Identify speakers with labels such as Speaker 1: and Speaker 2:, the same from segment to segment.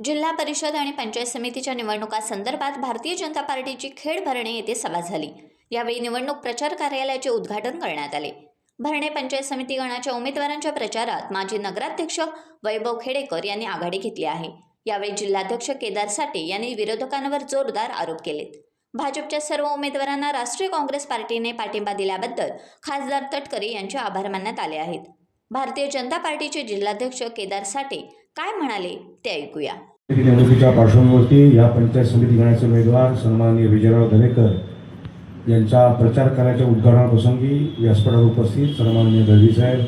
Speaker 1: जिल्हा परिषद आणि पंचायत समितीच्या निवडणुकांसंदर्भात भारतीय जनता पार्टीची खेड भरणे येथे सभा झाली। यावेळी निवडणूक प्रचार कार्यालयाचे उद्घाटन करण्यात आले। भरणे पंचायत समिती गणाच्या उमेदवारांच्या प्रचारात माजी नगराध्यक्ष वैभव खेडेकर यांनी आघाडी घेतली आहे। यावेळी जिल्हाध्यक्ष केदार साठे यांनी विरोधकांवर जोरदार आरोप केलेत। भाजपच्या सर्व उमेदवारांना राष्ट्रीय काँग्रेस पार्टीने पाठिंबा दिल्याबद्दल खासदार तटकरे यांचे आभार मानण्यात आले आहेत। भारतीय जनता पार्टीचे जिल्हाध्यक्ष केदार साठे काय म्हणाले ते ऐकूया।
Speaker 2: निवडणुकीच्या पार्श्वभूमीवरती या पंचायत समिती गणाचे उमेदवार सन्माननीय विजयराव दरेकर यांच्या प्रचार कार्याच्या उद्घाटनाप्रसंगी व्यासपीठावर उपस्थित सन्माननीय दळवी साहेब,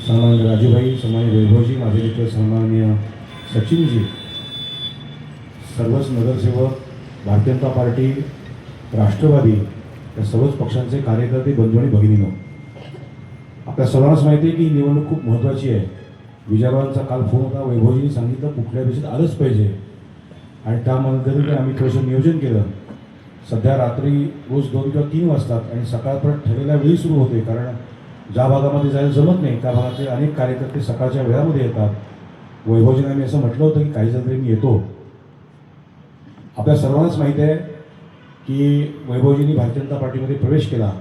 Speaker 2: सन्माननीय राजूभाई, सन्माननीय वैभवजी, माझे मित्र सन्माननीय सचिनजी, सर्वच नगरसेवक, भारतीय जनता पार्टी, राष्ट्रवादी या सर्वच पक्षांचे कार्यकर्ते, बंधू आणि भगिनींनो, आपल्या सर्वांनाच माहिती आहे की निवडणूक खूप महत्त्वाची आहे। विजयरावांचा काल फोन होता, वैभवजींनी सांगितलं कुठल्या दिवशी आलंच पाहिजे आणि त्यामध्ये आम्ही थोडंसं नियोजन केलं। सध्या रात्री रोज 2 किंवा 3 वाजतात आणि सकाळपर्यंत ठरलेल्या वेळी सुरू होते, कारण ज्या भागामध्ये जायला जमत नाही त्या भागातले अनेक कार्यकर्ते सकाळच्या वेळामध्ये येतात। वैभवजींना मी असं म्हटलं होतं की काही जण तरी मी येतो। आपल्या सर्वांनाच माहिती आहे की वैभवजींनी भारतीय जनता पार्टीमध्ये प्रवेश केला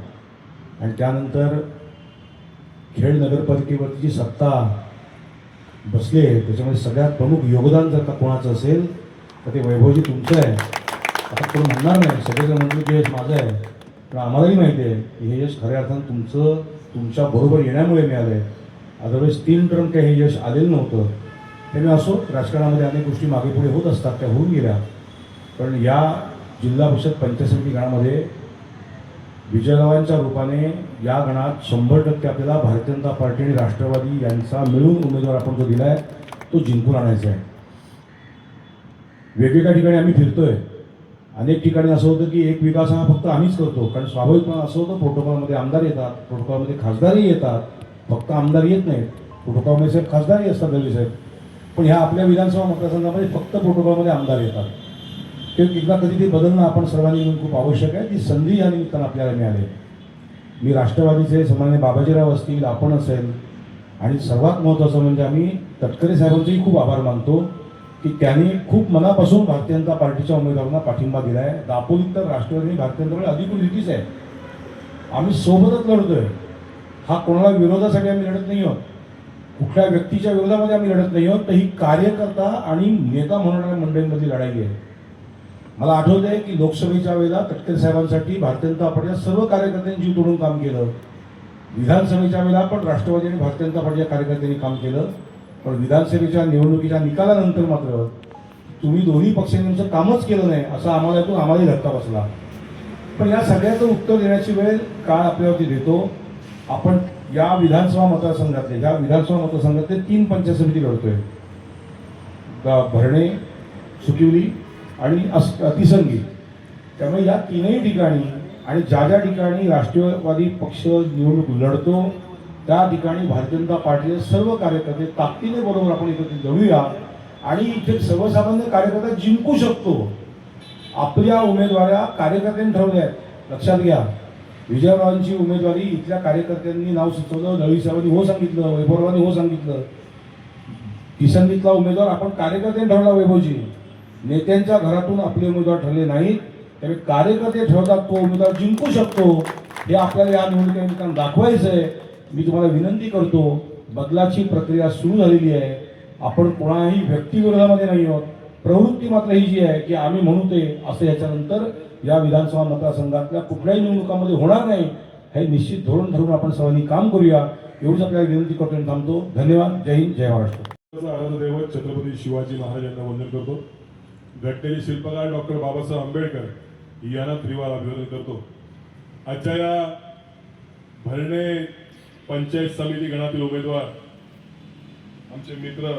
Speaker 2: आणि त्यानंतर खेड नगरपालिकेवरती जी सत्ता बसले त्याच्यामध्ये सगळ्यात प्रमुख योगदान जर का कोणाचं असेल तर ते वैभवजी तुमचं आहे। आता कोण म्हणणार नाही, सगळेजण म्हणतो की यश माझं आहे, पण आम्हालाही माहिती आहे की हे यश खऱ्या अर्थानं तुमच्या बरोबर येण्यामुळे मिळालं आहे। अदरवाईज 3 टर्म काही हे यश आलेलं नव्हतं। त्यामुळे असो, राजकारणामध्ये अनेक गोष्टी मागे पुढे होत असतात, त्या होऊन गेल्या। पण या जिल्हा परिषद पंचायत समिती गणामध्ये विजयरावांच्या रूपाने या गणात 100% आपल्याला भारतीय जनता पार्टी आणि राष्ट्रवादी यांचा मिळून उमेदवार आपण जो दिला आहे तो जिंकून आणायचा आहे। वेगवेगळ्या ठिकाणी आम्ही फिरतोय, अनेक ठिकाणी असं होतं की एक विकास हा फक्त आम्हीच करतो, कारण स्वाभाविकपणे असं होतं प्रोटोकॉलमध्ये आमदार येतात, प्रोटोकॉलमध्ये खासदारही येतात, फक्त आमदार येत नाहीत, प्रोटोकॉलमध्ये साहेब खासदारही असतात दळवी साहेब, पण ह्या आपल्या विधानसभा मतदारसंघामध्ये फक्त प्रोटोकॉलमध्ये आमदार येतात। ते एकदा कधी ते बदलणं आपण सर्वांनी मिळून खूप आवश्यक आहे। ती संधी या निमित्तानं आपल्याला मिळाली। मी राष्ट्रवादीचे सन्माननीय बाबाजीराव असतील, आपण असेल, आणि सर्वात महत्त्वाचं म्हणजे आम्ही तटकरे साहेबांचेही खूप आभार मानतो की त्यांनी खूप मनापासून भारतीय जनता पार्टीच्या उमेदवारांना पाठिंबा दिला आहे। दापोलीत तर राष्ट्रवादी भारतीय जनता पार्टी अधिकृत युतीच आहे, आम्ही सोबतच लढतोय। हा कोणाला विरोधासाठी आम्ही लढत नाही आहोत, कुठल्या व्यक्तीच्या विरोधामध्ये आम्ही लढत नाही आहोत, तर ही कार्यकर्ता आणि नेता म्हणणाऱ्या मंडळींमधली लढाई आहे। मला आठवत आहे की लोकसभेच्या वेळेला तटकरे साहेबांसाठी भारतीय जनता पार्टीच्या सर्व कार्यकर्त्यांनी जीव तोडून काम केलं। विधानसभेच्या वेळेला पण राष्ट्रवादी आणि भारतीय जनता पार्टीच्या कार्यकर्त्यांनी काम केलं, पण विधानसभेच्या निवडणुकीच्या निकालानंतर मात्र तुम्ही दोन्ही पक्षांचं कामच केलं नाही असं आम्हाला ऐकून आम्हालाही धक्का बसला। पण या सगळ्याचं उत्तर देण्याची वेळ काळ आपल्यावरती देतो। आपण या विधानसभा मतदारसंघातले 3 पंचायत समिती लढतोय, भरणे, सुकिवली आणि तिसंगी। त्यामुळे या 3ही ठिकाणी आणि ज्या ठिकाणी राष्ट्रवादी पक्ष निवडणूक लढतो त्या ठिकाणी भारतीय जनता पार्टीचे सर्व कार्यकर्ते ताकदीने बरोबर आपण एकत्रित लढूया आणि इथे सर्वसामान्य कार्यकर्ता जिंकू शकतो। आपल्या उमेदवाऱ्या कार्यकर्त्यांनी ठरवल्या आहेत, लक्षात घ्या। विजयरावांची उमेदवारी इथल्या कार्यकर्त्यांनी नाव सुचवलं, दळवी साहेबांनी हो सांगितलं, वैभवरावांनी हो सांगितलं। तिसंगीतला उमेदवार आपण कार्यकर्त्यांनी ठरवला, वैभवजी। नेत्यांच्या घरातून आपले उमेदवार ठरले नाहीत, त्यामुळे कार्यकर्ते ठरवतात तो उमेदवार जिंकू शकतो, हे आपल्याला या निवडणुकीनिमित्तानं दाखवायचं आहे। मी तुम्हाला विनंती करतो, बदलाची प्रक्रिया सुरू झालेली आहे। आपण कोणाही व्यक्तिविरोधामध्ये नाही आहोत, प्रवृत्ती मात्र ही जी आहे की आम्ही म्हणू ते असं याच्यानंतर या विधानसभा मतदारसंघातल्या कुठल्याही निवडणुकामध्ये होणार नाही, हे निश्चित धोरण ठरवून आपण सर्वांनी काम करूया, एवढीच आपल्याला विनंती करतो आणि थांबतो। धन्यवाद। जय हिंद, जय महाराष्ट्र।
Speaker 3: आराध्यदैवत छत्रपती शिवाजी महाराज यांना वंदन करतो। घटनेचे शिल्पकार डॉक्टर बाबासाहेब आंबेडकर यांना त्रिवार अभिवादन करतो। आजच्या या भरणे पंचायत समिती गणातील उमेदवार आमचे मित्र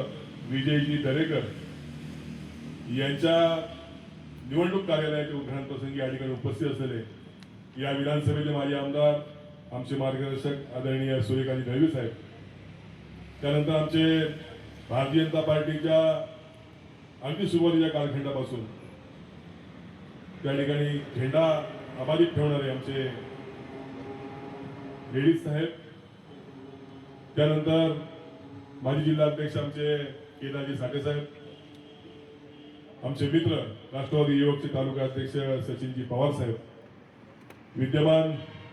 Speaker 3: विजयजी दरेकर यांच्या निवडणूक कार्यालयाच्या उद्घाटन प्रसंगी या ठिकाणी उपस्थित असलेले या विधानसभेचे माजी आमदार, आमचे मार्गदर्शक आदरणीय सूर्यकांत दळवी साहेब, त्यानंतर आमचे भारतीय जनता पार्टीच्या अगदी सुरुवातीच्या कालखंडापासून त्या ठिकाणी झेंडा अबाधित ठेवणारे आमचे लेडीज साहेब, त्यानंतर माजी जिल्हाध्यक्ष आमचे केदारजी साठे साहेब, आमचे मित्र राष्ट्रवादी युवकचे तालुका अध्यक्ष सचिनजी पवार साहेब, विद्यमान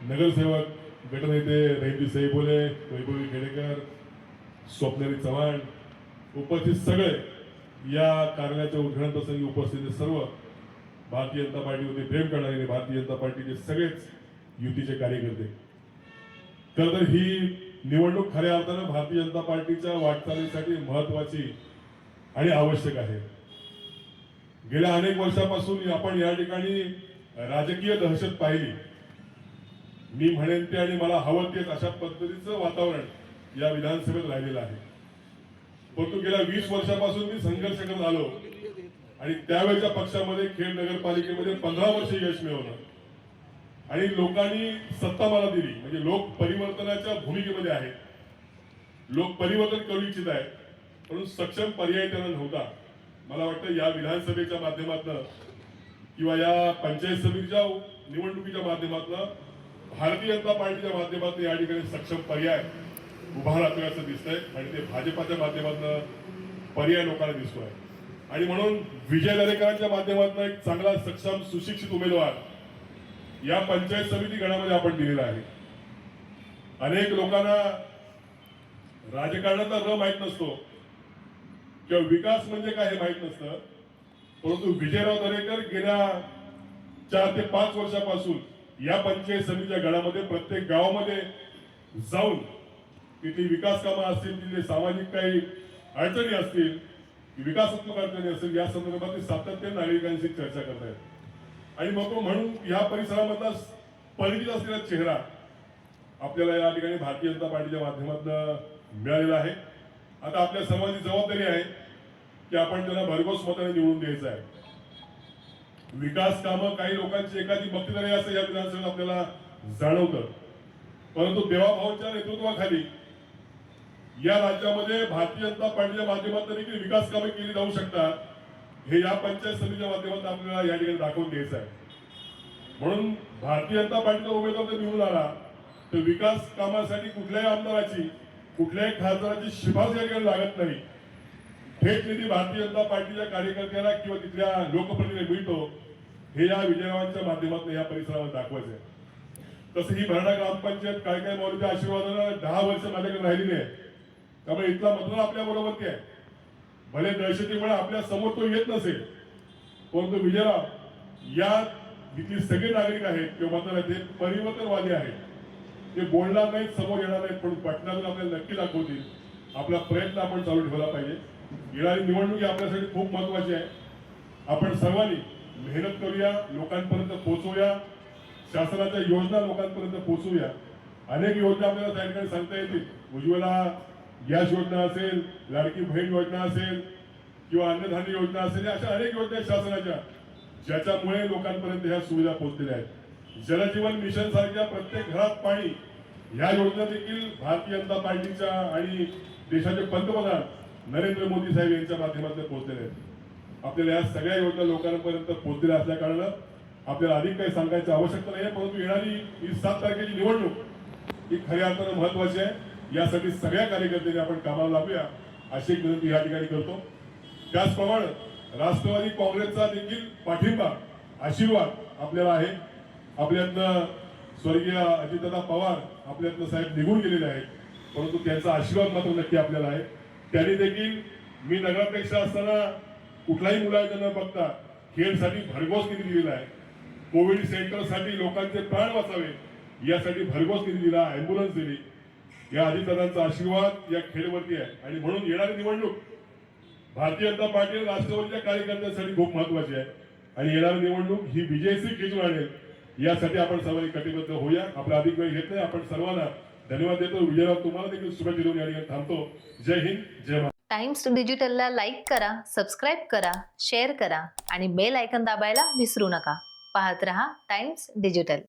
Speaker 3: नगरसेवक गटनेते रहीमजी सईबोले, वैभवी खेडेकर, स्वप्नाली चव्हाण, उपस्थित सगळे, या कार्यालयाच्या उद्घाटन प्रसंगी उपस्थित सर्व भारतीय जनता पार्टीमध्ये प्रेम करणारे भारतीय जनता पार्टीचे सगळेच युतीचे कार्यकर्ते. खरं तर ही निवडणूक खऱ्या अर्थानं भारतीय जनता पार्टीच्या वाटचालीसाठी महत्वाची आणि आवश्यक आहे. गेल्या अनेक वर्षापासून आपण या ठिकाणी राजकीय दहशत पाहिली. मी म्हणेन ते आणि मला हवं तेच अशा पद्धतीचं वातावरण या विधानसभेत राहिलेलं आहे. परंतु गेल्या 20 वर्षापासून मी संघर्ष करत आलो आणि त्यावेळेच्या पक्षामध्ये खेड नगरपालिकेमध्ये 15 वर्ष यश मिळवलं आणि लोकांनी सत्ता मला दिली. म्हणजे लोक परिवर्तनाच्या भूमिकेमध्ये आहेत, लोक परिवर्तन करू इच्छित आहेत, परंतु सक्षम पर्याय त्यांना नव्हता. मला वाटतं या विधानसभेच्या माध्यमातून किंवा या पंचायत समितीच्या निवडणुकीच्या माध्यमातून भारतीय जनता पार्टीच्या माध्यमातून या ठिकाणी सक्षम पर्याय उभा राहतोय असं दिसतंय आणि ते भाजपाच्या माध्यमातून पर्याय लोकांना दिसतोय. आणि म्हणून विजय दरेकरांच्या माध्यमातून एक चांगला सक्षम सुशिक्षित उमेदवार या पंचायत समिती गणामध्ये आपण दिलेला आहे. अनेक लोकांना राजकारणाचा र माहीत नसतो किंवा विकास म्हणजे काय हे माहीत नसतं, परंतु विजयराव दरेकर गेल्या 4 ते 5 वर्षापासून या पंचायत समितीच्या गणामध्ये प्रत्येक गावामध्ये जाऊन तिथली विकास कामं असतील, तिथले सामाजिक काही अडचणी असतील, विकासात्मक अडचणी असतील, या संदर्भात ते सातत्याने नागरिकांशी चर्चा करत आहेत. आणि मग म्हणून या परिसरामधला परिचित असलेला चेहरा आपल्याला या ठिकाणी भारतीय जनता पार्टीच्या माध्यमातून मिळालेला आहे. आता आपल्या सर्वांची जबाबदारी आहे की आपण त्यांना भरघोस मताने निवडून द्यायचं आहे. विकास कामं काही लोकांची एखादी बक्तेदारी असं या विधानसभेत आपल्याला जाणवतं, परंतु देवाभाऊंच्या नेतृत्वाखाली या राज्यामध्ये भारतीय जनता पार्टीच्या माध्यमातून देखील विकास कामे केली जाऊ शकतात, हे या पंचायत समितीच्या माध्यमातून आपल्याला या ठिकाणी दाखवून द्यायचं आहे. म्हणून भारतीय जनता पार्टीचा उमेदवार जर निवडून आला तर विकास कामासाठी कुठल्याही आमदाराची, कुठल्याही खासदाराची शिफारस या ठिकाणी लागत नाही. थेट निधी भारतीय जनता पार्टीच्या कार्यकर्त्याला किंवा तिथल्या लोकप्रतिनिधीला मिळतो, हे या विजयरावांच्या माध्यमातून या परिसरावर दाखवायचं आहे. तसं ही भरडा ग्रामपंचायत काय काय मौलीच्या आशीर्वादानं 10 वर्ष माझ्याकडे राहिलेली आहे. त्यामुळे इथला मतदार आपल्या बरोबर आहे. भले दहशतीमुळे आपल्या समोर तो येत नसेल, परंतु विजयराव या इथली सगळे नागरिक आहेत किंवा मतदार आहेत, ते परिवर्तनवादी आहेत. ते बोलणार नाहीत, समोर येणार नाहीत, पण पटणातून आपल्याला नक्की दाखवतील. आपला प्रयत्न आपण चालू ठेवला पाहिजे. येणारी निवडणूक ही आपल्यासाठी खूप महत्वाची आहे. आपण सर्वांनी मेहनत करूया, लोकांपर्यंत पोहोचवूया, शासनाच्या योजना लोकांपर्यंत पोहोचवूया. अनेक योजना आपल्याला त्या ठिकाणी सांगता येतील. उज्ज्वला गॅस योजना असेल, लाडकी बहीण योजना असेल किंवा अन्नधान्य योजना असेल, अशा अनेक योजना आहेत शासनाच्या, ज्याच्यामुळे लोकांपर्यंत ह्या सुविधा पोहोचलेल्या आहेत. जलजीवन मिशन सारख्या प्रत्येक घरात पाणी, ह्या योजना देखील भारतीय जनता पार्टीच्या आणि देशाचे पंतप्रधान नरेंद्र मोदी साहेब यांच्या माध्यमातून पोहोचलेले आहेत. आपल्याला या सगळ्या योजना लोकांपर्यंत पोहोचलेल्या असल्या कारणानं आपल्याला अधिक काही सांगायची आवश्यकता नाही आहे. परंतु येणारी ही 7 तारखेची निवडणूक ही खऱ्या अर्थानं महत्वाची आहे. यासाठी सगळ्या कार्यकर्त्यांनी आपण कामाला लागूया अशी एक विनंती या ठिकाणी करतो. त्याचप्रमाणे राष्ट्रवादी काँग्रेसचा देखील पाठिंबा, आशीर्वाद आपल्याला आहे. आपल्यातनं स्वर्गीय अजितदादा पवार आपल्यातनं साहेब निघून गेलेले आहेत, परंतु त्यांचा आशीर्वाद मात्र नक्की आपल्याला आहे. त्यांनी देखील मी नगराध्यक्ष असताना कुठलाही मुलाखत न बघता खेळसाठी भरघोस निधी दिलेला आहे. कोविड सेंटरसाठी लोकांचे प्राण वाचावे यासाठी भरघोस निधी दिला, अँब्युलन्स दिली. या अजितदादांचा आशीर्वाद या खेळवरती आहे आणि म्हणून येणारी निवडणूक भारतीय जनता पार्टी राष्ट्रवादीच्या कार्यकर्त्यांसाठी खूप महत्वाची आहे आणि येणारी निवडणूक ही विजयश्री खेचून आणेल. यासाठी आपण सर्वांनी कटिबद्ध होऊया. आपला अधिक वेळ घेत नाही. आपण सर्वांना धन्यवाद देतो. विजयराव, तुम्हाला देखील शुभेच्छा देऊन या ठिकाणी थांबतो. जय हिंद, जय महाराष्ट्र.
Speaker 4: टाइम्स डिजिटलला लाईक करा, सबस्क्राईब करा, शेअर करा आणि बेल आयकॉन दाबायला विसरू नका. पाहत रहा टाइम्स डिजिटल.